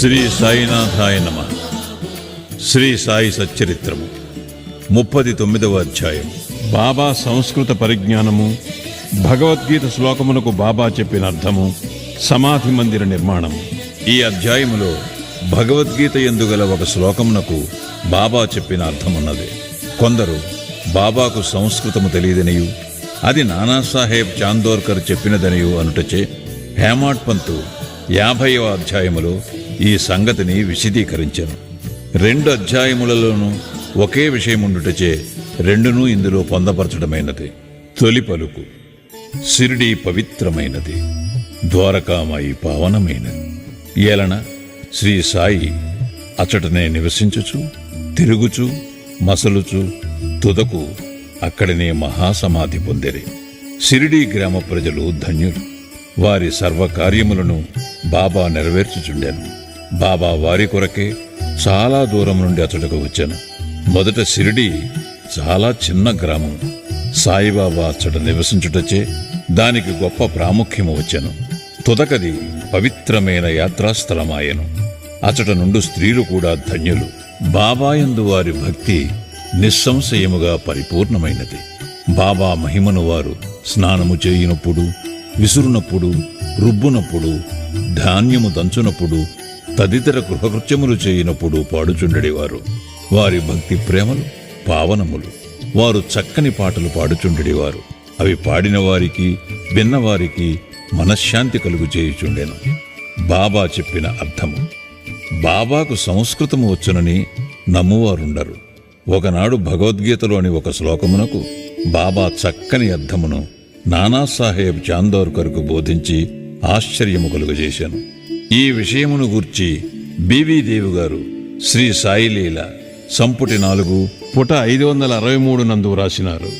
శ్రీ సాయినాథాయ నమః. శ్రీ సాయి సచ్చరిత్రము 39వ అధ్యాయం. బాబా సంస్కృత పరిజ్ఞానము, భగవద్గీత శ్లోకమునకు బాబా చెప్పిన అర్థము, సమాధి మందిర నిర్మాణము. ఈ అధ్యాయములో భగవద్గీత యందు గల ఒక శ్లోకమునకు బాబా చెప్పిన అర్థమున్నది. కొందరు బాబాకు సంస్కృతము తెలియదనియు అది నానాసాహెబ్ చాందోర్కర్ చెప్పినదనియు అనుటచే హేమాడ్ పంతు 50వ అధ్యాయములో ఈ సంగతిని విశదీకరించెను. 2 అధ్యాయములలోనూ ఒకే విషయముండుటచే రెండునూ ఇందులో పొందపరచడమైనది. తొలి పలుకు: షిరిడీ పవిత్రమైనది, ద్వారకామాయి పావనమైనది. ఏలన శ్రీ సాయి అచటనే నివసించుచు, తిరుగుచు, మసలుచు, తుదకు అక్కడనే మహాసమాధి పొందిరి. షిరిడీ గ్రామ ప్రజలు ధన్యులు. వారి సర్వకార్యములను బాబా నెరవేర్చుచుండెను. బాబా వారి కొరకే చాలా దూరం నుండి అతడుకు వచ్చాను. మొదట షిరిడీ చాలా చిన్న గ్రామం. సాయిబాబా అచ్చట నివసించుటచే దానికి గొప్ప ప్రాముఖ్యము వచ్చాను. తుదకది పవిత్రమైన యాత్రాస్థలమాయెను. అచట నుండు స్త్రీలు కూడా ధన్యులు. బాబాయందు వారి భక్తి నిస్సంశయముగా పరిపూర్ణమైనది. బాబా మహిమను వారు స్నానము చేయునప్పుడు, విసురునప్పుడు, రుబ్బునప్పుడు, ధాన్యము దంచునప్పుడు, తదితర గృహకృత్యములు చేయునప్పుడు పాడుచుండెడివారు. వారి భక్తి ప్రేమలు పావనములు. వారు చక్కని పాటలు పాడుచుండెడివారు. అవి పాడిన వారికి, విన్నవారికి మనశ్శాంతి కలుగు చేయుచుండెను. బాబా చెప్పిన అర్థము: బాబాకు సంస్కృతము వచ్చునని నమ్మువారుండరు. ఒకనాడు భగవద్గీతలోని ఒక శ్లోకమునకు బాబా చక్కని అర్థమును నానాసాహెబ్ చాందోర్కర్కు బోధించి ఆశ్చర్యము కలుగజేశాను. ఈ విషయమును గూర్చి బివి దేవి గారు శ్రీ సాయిలీల సంపుటి 4 పుట 563 నందు రాసినారు.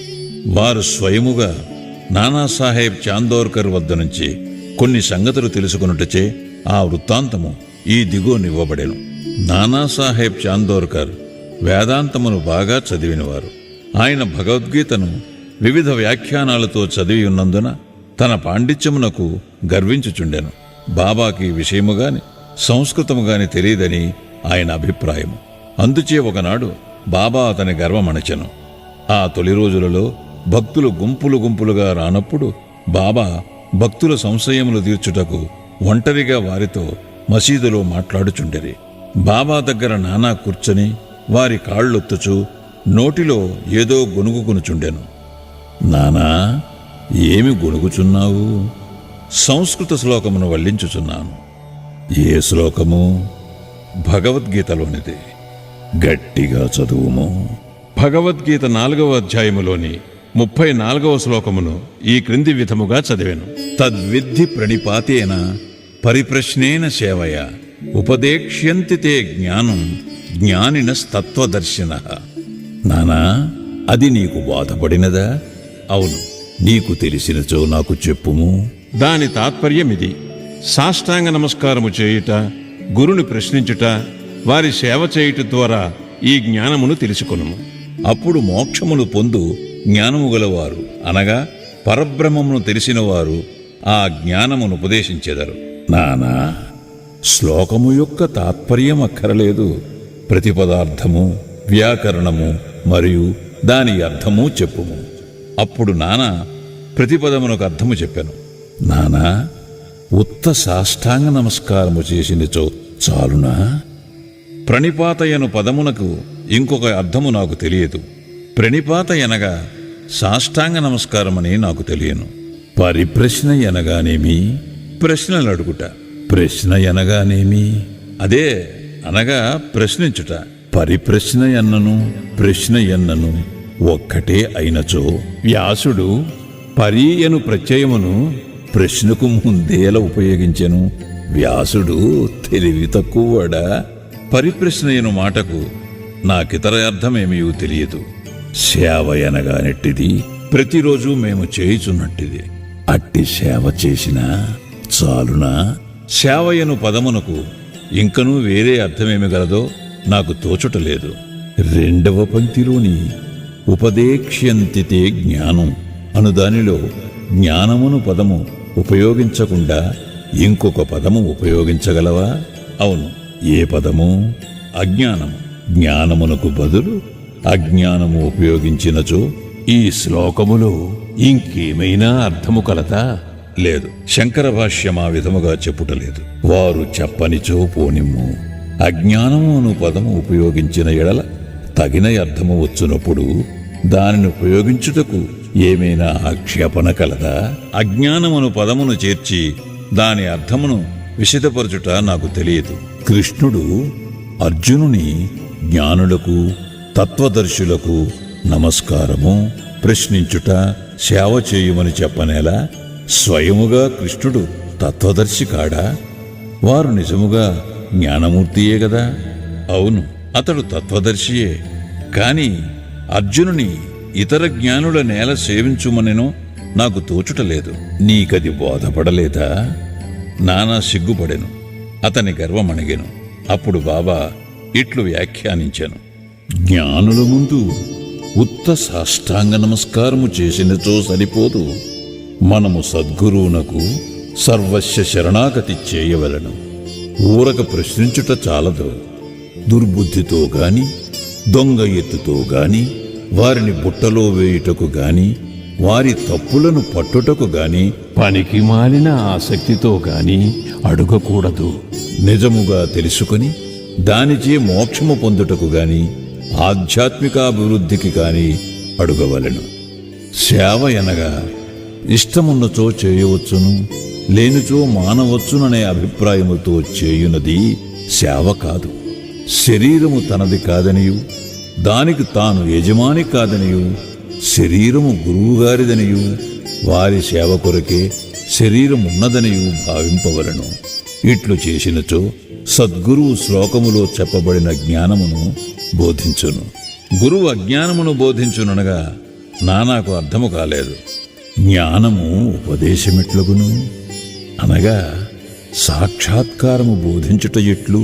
వారు స్వయముగా నానాసాహెబ్ చాందోర్కర్ వద్ద నుంచి కొన్ని సంగతులు తెలుసుకొనుటచే ఆ వృత్తాంతము ఈ దిగువనివ్వబడెను. నానాసాహెబ్ చాందోర్కర్ వేదాంతమును బాగా చదివినవారు. ఆయన భగవద్గీతను వివిధ వ్యాఖ్యానాలతో చదివి ఉన్నందున తన పాండిత్యమునకు గర్వించుచుండెను. బాబాకి విషయముగాని సంస్కృతముగాని తెలియదని ఆయన అభిప్రాయము. అందుచే ఒకనాడు బాబా అతని గర్వమణచెను. ఆ తొలి రోజులలో భక్తులు గుంపులు గుంపులుగా రానప్పుడు బాబా భక్తుల సంశయములు తీర్చుటకు ఒంటరిగా వారితో మసీదులో మాట్లాడుచుండెరి. బాబా దగ్గర నానా కూర్చొని వారి కాళ్ళొత్తుచు నోటిలో ఏదో గొనుగుకొనుచుండెను. నానా, ఏమి గొనుగుచున్నావు? సంస్కృత శ్లోకమును వల్లించుచున్నాను. ఏ శ్లోకము? భగవద్గీతలోనిది. గట్టిగా చదువుము. భగవద్గీత 4వ అధ్యాయములోని 34వ శ్లోకమును ఈ క్రింది విధముగా చదివాను. తద్విద్ధి ప్రణిపాతేన పరిప్రశ్నేన సేవయ ఉపదేక్ష్యంతి తే జ్ఞానం జ్ఞానినస్తత్వదర్శినః. నానా, అది నీకు బాధపడినదా? అవును. నీకు తెలిసినచో నాకు చెప్పుము. దాని తాత్పర్యమిది: సాష్టాంగ నమస్కారము చేయుట, గురుని ప్రశ్నించుట, వారి సేవ చేయుట ద్వారా ఈ జ్ఞానమును తెలుసుకొనుము. అప్పుడు మోక్షమును పొందు జ్ఞానము గలవారు, అనగా పరబ్రహ్మమును తెలిసిన వారు ఆ జ్ఞానమును ఉపదేశించెదరు. నానా, శ్లోకము యొక్క తాత్పర్యం అక్కరలేదు. ప్రతిపదార్థము, వ్యాకరణము మరియు దాని అర్థము చెప్పుము. అప్పుడు నానా ప్రతిపదమునకు అర్థము చెప్పాను. నానా, ఉత్త సాష్టాంగ నమస్కారము చేసినచో చాలునా? ప్రణిపాతయను పదమునకు ఇంకొక అర్థము నాకు తెలియదు. ప్రణిపాత అనగా సాష్టాంగ నమస్కారమని నాకు తెలియను. పరిప్రశ్న అనగానేమి? ప్రశ్నలు అడుగుట. ప్రశ్న అనగానేమి? అదే, అనగా ప్రశ్నించుట. పరిప్రశ్న ఎన్నను ప్రశ్న ఎన్నను ఒక్కటే అయినచో వ్యాసుడు పరి అను ప్రత్యయమును ప్రశ్నకు ముందేలా ఉపయోగించెను? వ్యాసుడు తెలివి తక్కువడా? పరిప్రశ్నయను మాటకు నాకితర అర్థమేమీ తెలియదు. సేవ అనగానెట్టిది? ప్రతిరోజు మేము చేయుచున్నట్టిది. అట్టి సేవ చేసినా చాలునా? సేవయను పదమునకు ఇంకనూ వేరే అర్థమేమి గలదో నాకు తోచుటలేదు. 2వ పంక్తిలోని ఉపదేక్ష్యంతితే జ్ఞానం అను దానిలో జ్ఞానమును పదము ఉపయోగించకుండా ఇంకొక పదము ఉపయోగించగలవా? అవును, ఏ పదము? అజ్ఞానము. జ్ఞానమునకు బదులు అజ్ఞానము ఉపయోగించినచో ఈ శ్లోకములో ఇంకేమైనా అర్థము కలదా? లేదు. శంకర భాష్యం ఆ విధముగా చెప్పుటలేదు. వారు చెప్పనిచో పోనిమ్ము. అజ్ఞానమును పదము ఉపయోగించిన ఎడల తగిన అర్థము వచ్చినప్పుడు దానిని ఉపయోగించుటకు ఏమైనా ఆక్షేపణ కలదా? అజ్ఞానమును పదమును చేర్చి దాని అర్థమును విశదపరచుట నాకు తెలియదు. కృష్ణుడు అర్జునుని జ్ఞానులకు తత్వదర్శులకు నమస్కారము, ప్రశ్నించుట, సేవ చేయుమని చెప్పనేలా? స్వయముగా కృష్ణుడు తత్వదర్శి కాడా? వారు నిజముగా జ్ఞానమూర్తియే గదా? అవును, అతడు తత్వదర్శియే. కాని అర్జునుని ఇతర జ్ఞానుల నేల సేవించుమనెను నాకు తోచుటలేదు. నీకది బోధపడలేదా? నానా సిగ్గుపడెను. అతని గర్వమణిగెను. అప్పుడు బాబా ఇట్లు వ్యాఖ్యానించెను. జ్ఞానుల ముందు ఉత్త సాష్టాంగ నమస్కారము చేసినచో సరిపోదు. మనము సద్గురువునకు సర్వస్వ శరణాగతి చేయవలను. ఊరక ప్రశ్నించుట చాలదు. దుర్బుద్ధితో గాని, దొంగ ఎత్తుతో గాని, వారిని బుట్టలో వేయుటకు గాని, వారి తప్పులను పట్టుటకు గాని, పనికి మాలిన ఆసక్తితో గాని అడగకూడదు. నిజముగా తెలుసుకొని దానిచే మోక్షము పొందుటకు గాని, ఆధ్యాత్మికాభివృద్ధికి కాని అడుగవలెను. సేవ ఎనగా ఇష్టమున్నచో చేయవచ్చును, లేనిచో మానవచ్చుననే అభిప్రాయముతో చేయునది సేవ కాదు. శరీరము తనది కాదనియు, దానికి తాను యజమాని కాదనియు, శరీరము గురువుగారిదనియు, వారి సేవ కొరకే శరీరమున్నదనియు భావింపవలను. ఇట్లు చేసినచో సద్గురువు శ్లోకములో చెప్పబడిన జ్ఞానమును బోధించును. గురువు అజ్ఞానమును బోధించుననగా నాకు అర్థము కాలేదు. జ్ఞానము ఉపదేశమిట్లగును అనగా సాక్షాత్కారము బోధించుట ఎట్లు?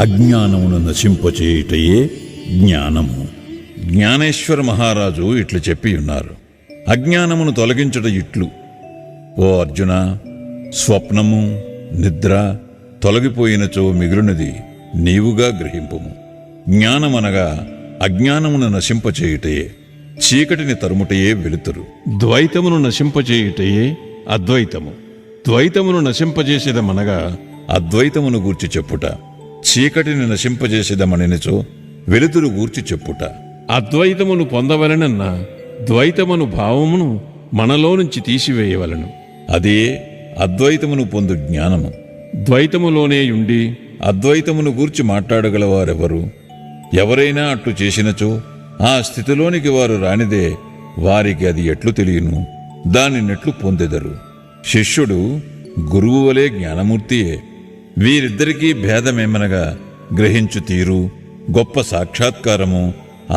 అజ్ఞానమును నశింపచేయుటయే జ్ఞానము. జ్ఞానేశ్వర మహారాజు ఇట్లు చెప్పియున్నారు. అజ్ఞానమును తొలగించుట ఇట్లు: ఓ అర్జున, స్వప్నము, నిద్ర తొలగిపోయినచో మిగులునది నీవుగా గ్రహింపుము. జ్ఞానమనగా అజ్ఞానమును నశింపచేయుటయే, చీకటిని తరుముటయే వెలుతురు. ద్వైతమును నశింపచేయుటయే అద్వైతము. ద్వైతమును నశింపజేసేదమనగా అద్వైతమును గూర్చి చెప్పుట. చీకటిని నశింపజేసేదమనిచో వెలుతురు గూర్చి చెప్పుట. అద్వైతమును పొందవలనన్న ద్వైతమును భావమును మనలో నుంచి తీసివేయవలను. అదే అద్వైతమును పొందు జ్ఞానము. ద్వైతములోనే ఉండి అద్వైతమును గూర్చి మాట్లాడగలవారెవరు? ఎవరైనా అట్లు చేసినచో ఆ స్థితిలోనికి వారు రానిదే వారికి అది ఎట్లు తెలియను, దానినెట్లు పొందెదరు? శిష్యుడు గురువు వలె జ్ఞానమూర్తియే. వీరిద్దరికీ భేదమేమనగా గ్రహించు తీరు, గొప్ప సాక్షాత్కారము,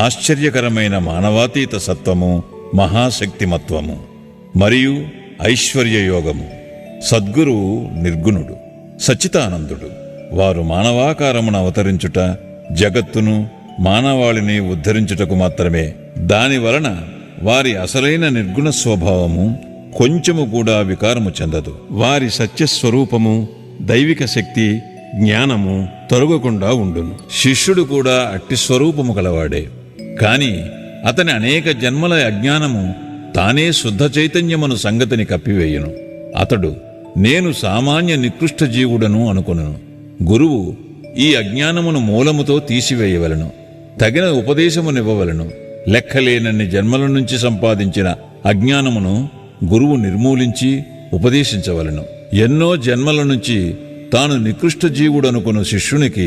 ఆశ్చర్యకరమైన మానవాతీత సత్వము, మహాశక్తిమత్వము మరియు ఐశ్వర్యయోగము. సద్గురువు నిర్గుణుడు, సచ్చితానందుడు. వారు మానవాకారమును అవతరించుట, జగత్తును మానవాళిని ఉద్ధరించుటకు మాత్రమే. దానివలన వారి అసలైన నిర్గుణ స్వభావము కొంచెము కూడా వికారము చెందదు. వారి సత్యస్వరూపము, దైవిక శక్తి, జ్ఞానము తొలగకుండా ఉండును. శిష్యుడు కూడా అట్టి స్వరూపము కలవాడే. కాని అతని అనేక జన్మల అజ్ఞానము తానే శుద్ధ చైతన్యమును సంగతిని కప్పివేయును. అతడు నేను సామాన్య నికృష్ట జీవుడను అనుకొనును. గురువు ఈ అజ్ఞానమును మూలముతో తీసివేయవలను. తగిన ఉపదేశమునివ్వవలను. లెక్కలేనన్ని జన్మల నుంచి సంపాదించిన అజ్ఞానమును గురువు నిర్మూలించి ఉపదేశించవలను. ఎన్నో జన్మల నుంచి తాను నికృష్ట జీవుడనుకున్న శిష్యునికి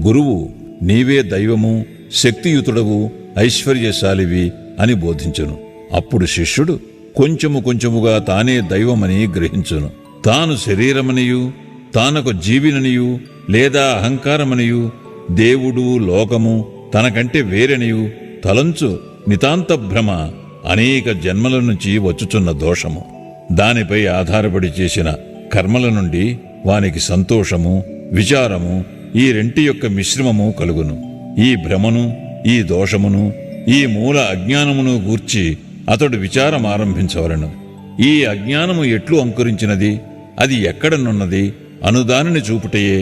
గురువు నీవే దైవము, శక్తియుతుడవు, ఐశ్వర్యశాలివి అని బోధించును. అప్పుడు శిష్యుడు కొంచెము కొంచెముగా తానే దైవమని గ్రహించును. తాను శరీరమనియు, తానొక జీవిననియు లేదా అహంకారమనియు, దేవుడు, లోకము తనకంటే వేరనియు తలంచు నితాంత భ్రమ అనేక జన్మల నుంచి వచ్చుచున్న దోషము. దానిపై ఆధారపడి చేసిన కర్మల నుండి వానికి సంతోషము, విచారము ఈ రెంటి యొక్క మిశ్రమము కలుగును. ఈ భ్రమను, ఈ దోషమును, ఈ మూల అజ్ఞానమును గూర్చి అతడు విచారమారంభించవలను. ఈ అజ్ఞానము ఎట్లు అంకురించినది, అది ఎక్కడనున్నది అనుదానిని చూపుటయే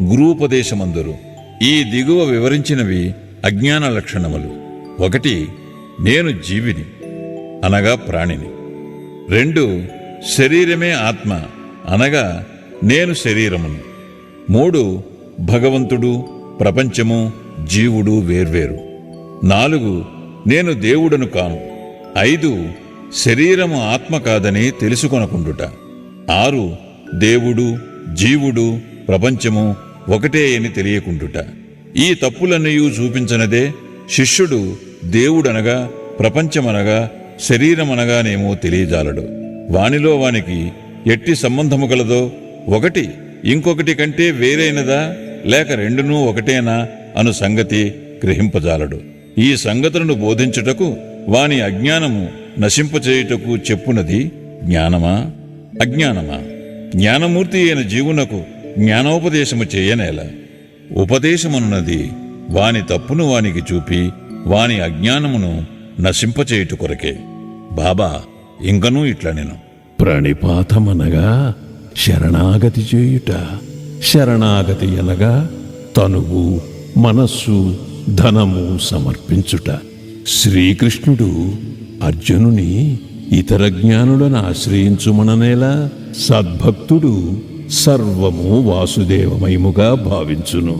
గురూపదేశమందురు. ఈ దిగువ వివరించినవి అజ్ఞాన లక్షణములు. 1 నేను జీవిని అనగా ప్రాణిని. 2 శరీరమే ఆత్మ అనగా నేను శరీరమును. 3 భగవంతుడు, ప్రపంచము, జీవుడు వేర్వేరు. 4 నేను దేవుడను కాను. 5 శరీరము ఆత్మ కాదని తెలుసుకొనకుండుట. 6 దేవుడు, జీవుడు, ప్రపంచము ఒకటే అని తెలియకుండుట. ఈ తప్పులన్నీ చూపించనదే శిష్యుడు దేవుడనగా, ప్రపంచమనగా, శరీరమనగానేమో తెలియజాలడు. వానిలో వానికి ఎట్టి సంబంధము కలదో, ఒకటి ఇంకొకటి కంటే వేరైనదా లేక రెండునూ ఒకటేనా అను సంగతి గ్రహింపజాలడు. ఈ సంగతులను బోధించుటకు వాని అజ్ఞానము నశింపచేయుటకు చెప్పునది జ్ఞానమా అజ్ఞానమా? జ్ఞానమూర్తి అయిన జీవునకు జ్ఞానోపదేశము చేయనేల. ఉపదేశమనున్నది వాని తప్పును వానికి చూపి వాని అజ్ఞానమును నశింపచేయుట కొరకే. బాబా ఇంకనూ ఇట్లా నేను ప్రణిపాతమనగా శరణాగతి చేయుట. శరణాగతి అనగా తనువు, మనస్సు, ధనము సమర్పించుట. శ్రీకృష్ణుడు అర్జునుని ఇతర జ్ఞానులను ఆశ్రయించుమననేలా సద్భక్తుడు సర్వము వాసుదేవమయముగా భావించును.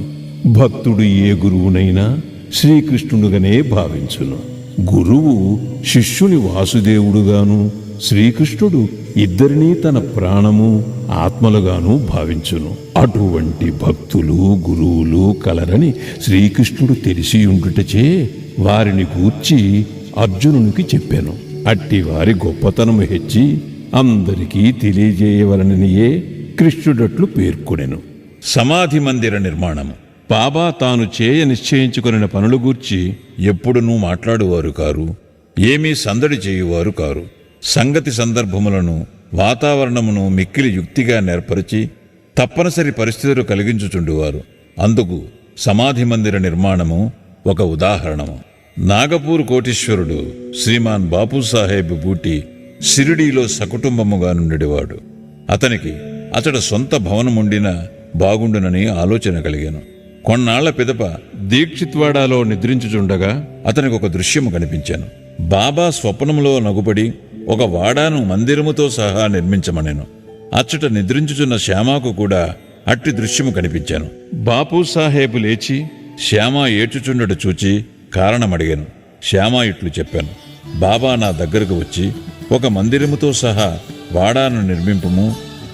భక్తుడు ఏ గురువునైనా శ్రీకృష్ణుడుగానే భావించును. గురువు శిష్యుని వాసుదేవుడుగాను, శ్రీకృష్ణుడు ఇద్దరినీ తన ప్రాణము, ఆత్మలుగాను భావించును. అటువంటి భక్తులు, గురువులు కలరని శ్రీకృష్ణుడు తెలిసియుండుటచే వారిని గూర్చి అర్జునునికి చెప్పాను. అట్టి వారి గొప్పతనము హెచ్చి అందరికీ తెలియజేయవలననియే కృష్ణుడట్లు పేర్కొనెను. సమాధి మందిర నిర్మాణము. బాబా తాను చేయ నిశ్చయించుకొనిన పనులు గూర్చి ఎప్పుడునూ మాట్లాడువారు కారు, ఏమీ సందడి చేయువారు కారు. సంగతి సందర్భములను, వాతావరణమును మిక్కిలి యుక్తిగా నేర్పరిచి తప్పనిసరి పరిస్థితులు కలిగించుచుండువారు. అందుకు సమాధి మందిర నిర్మాణము ఒక ఉదాహరణము. నాగపూర్ కోటీశ్వరుడు శ్రీమాన్ బాపూసాహెబ్ బూటి షిరిడీలో సకుటుంబముగా నుండివాడు. అతనికి అతడు సొంత భవనముండినా బాగుండునని ఆలోచన కలిగాను. కొన్నాళ్ల పిదప దీక్షిత్వాడాలో నిద్రించుచుండగా అతనికి ఒక దృశ్యము కనిపించాను. బాబా స్వప్నములో నగుబడి ఒక వాడాను మందిరముతో సహా నిర్మించమనెను. అచ్చట నిద్రించుచున్న శ్యామాకు కూడా అట్టి దృశ్యము కనిపించాను. బాపు సాహేబు లేచి శ్యామ ఏడ్చుచుండట చూచి కారణమడిగాను. శ్యామ ఇట్లు చెప్పాను: బాబా నా దగ్గరకు వచ్చి ఒక మందిరముతో సహా వాడాను నిర్మింపుము,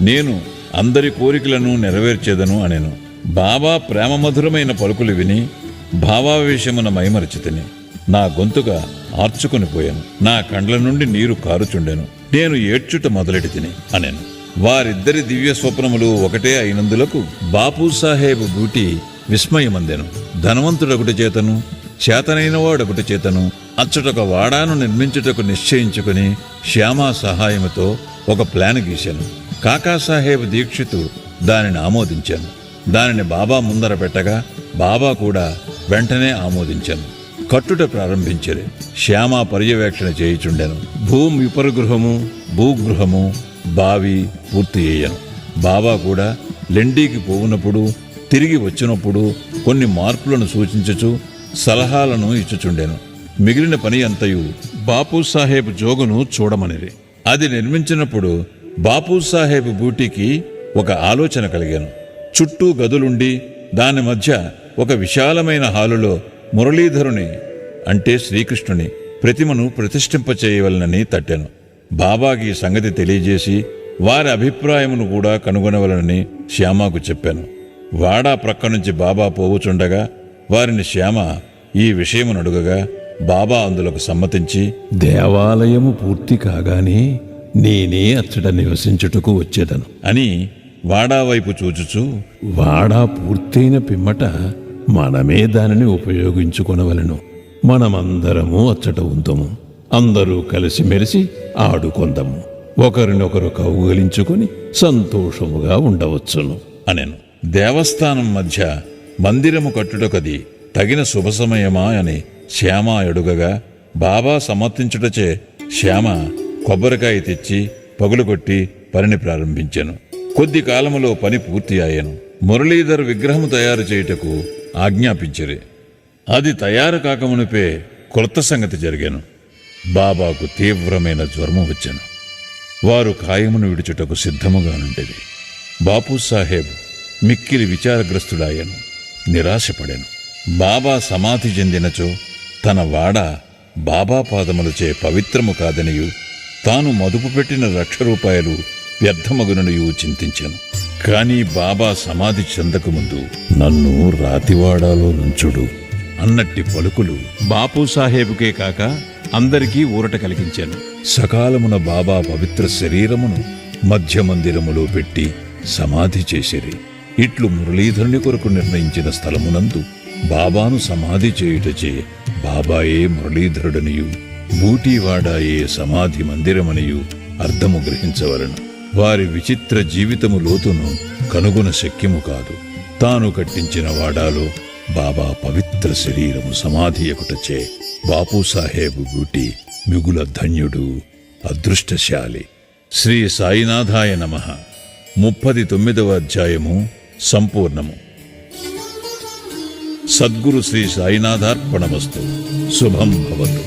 నేను అందరి కోరికలను నెరవేర్చేదను అనెను. బాబా ప్రేమమధురమైన పలుకులు విని భావావేశమున మైమరచితిని. నా గొంతుగా ఆర్చుకొని పోయాను. నా కండ్ల నుండి నీరు కారుచుండెను. నేను ఏడ్చుట మొదలెడి తిని అనెను. వారిద్దరి దివ్య స్వప్నములు ఒకటే అయినందులకు బాపూసాహెబ్ బూటి విస్మయమందెను. ధనవంతుడొకటి చేతను, చేతనైన వాడొకటి చేతను అచ్చటొక వాడాను నిర్మించుటకు నిశ్చయించుకుని శ్యామా సహాయముతో ఒక ప్లాన్ గీశాను. కాకాసాహెబ్ దీక్షితు దానిని ఆమోదించాను. దానిని బాబా ముందర పెట్టగా బాబా కూడా వెంటనే ఆమోదించాను. కట్టుట ప్రారంభించరు. శ్యామ పర్యవేక్షణ చేయుచుండెను. భూమి విపరగృహము, భూగృహము, బావి పూర్తి అయ్యాను. బాబా కూడా లెండీకి పోవునప్పుడు, తిరిగి వచ్చినప్పుడు కొన్ని మార్పులను సూచించుచు సలహాలను ఇచ్చుచుండెను. మిగిలిన పని అంతయు బాపూసాహెబ్ జోగును చూడమనిరి. అది నిర్మించినప్పుడు బాపూసాహెబ్ బూటికి ఒక ఆలోచన కలిగాను. చుట్టూ గదులుండి దాని మధ్య ఒక విశాలమైన హాలులో మురళీధరుని అంటే శ్రీకృష్ణుని ప్రతిమను ప్రతిష్ఠింపచేయవలనని తట్టాను. బాబాకి ఈ సంగతి తెలియజేసి వారి అభిప్రాయమును కూడా కనుగొనవలనని శ్యామకు చెప్పాను. వాడా ప్రక్క నుంచి బాబా పోవుచుండగా వారిని శ్యామ ఈ విషయమును అడుగగా బాబా అందులకు సమ్మతించి, దేవాలయము పూర్తి కాగానే నేనే అచ్చట నివసించుటకు వచ్చేదను అని వాడా వైపు చూచుచూ, వాడా పూర్తయిన పిమ్మట మనమే దానిని ఉపయోగించుకొనవలెను. మనమందరము అచ్చట ఉందము. అందరూ కలిసిమెలిసి ఆడుకొందము. ఒకరినొకరు కౌగలించుకొని సంతోషముగా ఉండవచ్చును అనెను. దేవస్థానం మధ్య మందిరము కట్టుటకది తగిన శుభ సమయమా అని శ్యామ అడుగగా బాబా సమర్థించుటచే శ్యామ కొబ్బరికాయ తెచ్చి పగులుకొట్టి పనిని ప్రారంభించాను. కొద్ది కాలములో పని పూర్తి అయ్యాను. మురళీధర్ విగ్రహము తయారు చేయుటకు ఆజ్ఞాపించిరి. అది తయారు కాకమునిపే కొత్త సంగతి జరిగాను. బాబాకు తీవ్రమైన జ్వరము వచ్చాను. వారు కాయమును విడుచుటకు సిద్ధముగా నుండేది. బాపూ సాహెబ్ మిక్కిలి విచారగ్రస్తుడాయను, నిరాశపడాను. బాబా సమాధి చెందినచో తన వాడ బాబా పాదములచే పవిత్రము కాదనియు, తాను మదుపు పెట్టిన ₹1,00,000 వ్యర్థమగుననియు చింతించాను. కాని బాబా సమాధి చెందకముందు నన్ను రాతివాడాలో నుంచుడు అన్నట్టి పలుకులు బాపూ సాహేబుకే కాక అందరికీ ఊరట కలిగించాను. సకాలమున బాబా పవిత్ర శరీరమును మధ్య మందిరములో పెట్టి సమాధి చేసిరి. ఇట్లు మురళీధరుని కొరకు నిర్ణయించిన స్థలమునందు బాబాను సమాధి చేయుటచే బాబాయే మురళీధరుడనియు, బూటీవాడాయే సమాధి మందిరమనియు అర్థము గ్రహించవలను. వారి విచిత్ర జీవితము లోతును కనుగొన శక్యము కాదు. తాను కట్టించిన వాడాలో బాబా పవిత్ర శరీరము సమాధి ఎక్కుటచే బాపూ సాహేబు బూటీ మిగుల ధన్యుడు, అదృష్టశాలి. శ్రీ సాయినాథాయ నమః. 39వ అధ్యాయము సంపూర్ణము. సద్గురు శ్రీ సాయినాథార్పణమస్తు. శుభం భవతు.